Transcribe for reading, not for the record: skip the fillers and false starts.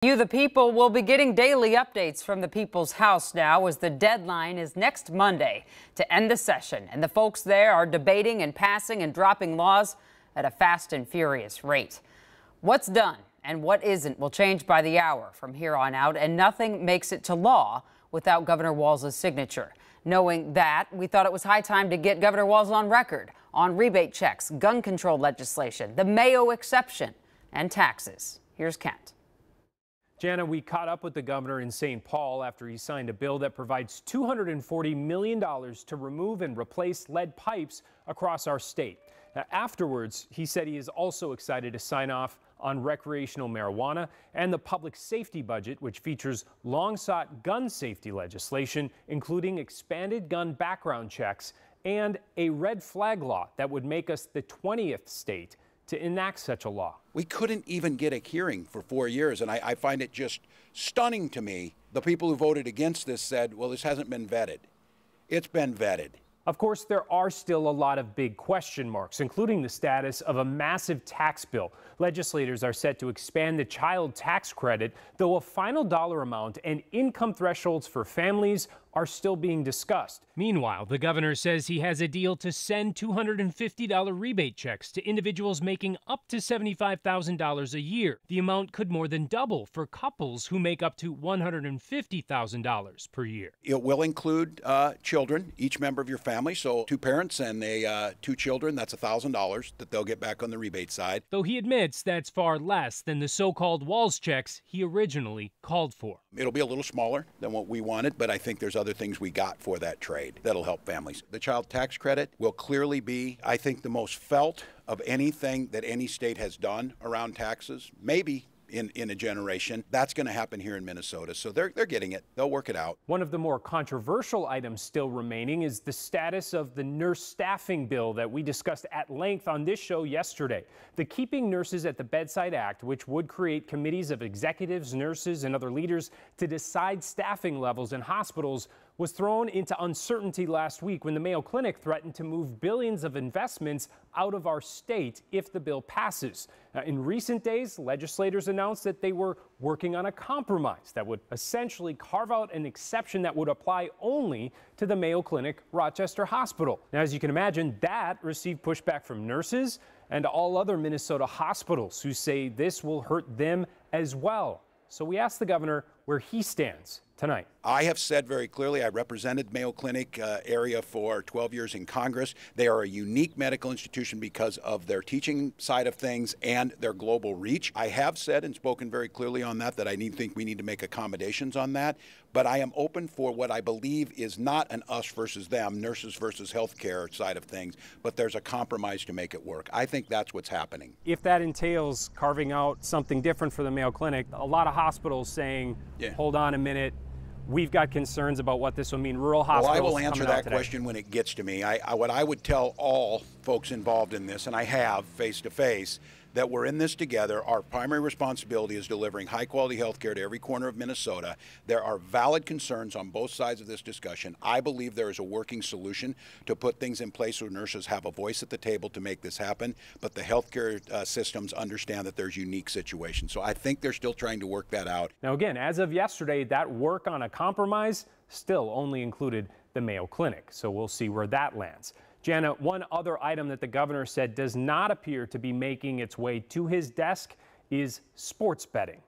You, the people, will be getting daily updates from the People's House now, as the deadline is next Monday to end the session. And the folks there are debating and passing and dropping laws at a fast and furious rate. What's done and what isn't will change by the hour from here on out, and nothing makes it to law without Governor Walz's signature. Knowing that, we thought it was high time to get Governor Walz on record on rebate checks, gun control legislation, the Mayo exception, and taxes. Here's Kent. Jana, we caught up with the governor in St. Paul after he signed a bill that provides $240 million to remove and replace lead pipes across our state. Now, afterwards, he said he is also excited to sign off on recreational marijuana and the public safety budget, which features long-sought gun safety legislation, including expanded gun background checks and a red flag law that would make us the 20th state to enact such a law. We couldn't even get a hearing for 4 years, and I find it just stunning to me. The people who voted against this said, well, this hasn't been vetted. It's been vetted. Of course, there are still a lot of big question marks, including the status of a massive tax bill. Legislators are set to expand the child tax credit, though a final dollar amount and income thresholds for families are still being discussed. Meanwhile, the governor says he has a deal to send $250 rebate checks to individuals making up to $75,000 a year. The amount could more than double for couples who make up to $150,000 per year. It will include children, each member of your family. So 2 parents and 2 children, that's $1,000 that they'll get back on the rebate side. Though he admits that's far less than the so-called Walz checks he originally called for. It'll be a little smaller than what we wanted, but I think there's other things we got for that trade that'll help families. The child tax credit will clearly be, I think, the most felt of anything that any state has done around taxes, maybe in a generation. That's going to happen here in Minnesota. So they're getting it. They'll work it out. One of the more controversial items still remaining is the status of the nurse staffing bill that we discussed at length on this show yesterday. The Keeping Nurses at the Bedside Act, which would create committees of executives, nurses, and other leaders to decide staffing levels in hospitals, was thrown into uncertainty last week when the Mayo Clinic threatened to move billions of investments out of our state if the bill passes. In recent days, legislators announced that they were working on a compromise that would essentially carve out an exception that would apply only to the Mayo Clinic Rochester Hospital. Now, as you can imagine, that received pushback from nurses and all other Minnesota hospitals who say this will hurt them as well. So we asked the governor where he stands tonight. I have said very clearly, I represented Mayo Clinic area for 12 years in Congress. They are a unique medical institution because of their teaching side of things and their global reach. I have said and spoken very clearly on that I think we need to make accommodations on that. But I am open for what I believe is not an us versus them, nurses versus healthcare side of things, but there's a compromise to make it work. I think that's what's happening. If that entails carving out something different for the Mayo Clinic, a lot of hospitals saying, hold on a minute, we've got concerns about what this will mean. Rural hospitals. Well, I will answer that question when it gets to me. What I would tell all folks involved in this, and I have face to face, that we're in this together. Our primary responsibility is delivering high quality health care to every corner of Minnesota. There are valid concerns on both sides of this discussion. I believe there is a working solution to put things in place so nurses have a voice at the table to make this happen, but the healthcare systems understand that there's unique situations. So I think they're still trying to work that out. Now again, as of yesterday, that work on a compromise still only included the Mayo Clinic. So we'll see where that lands. Jana, one other item that the governor said does not appear to be making its way to his desk is sports betting.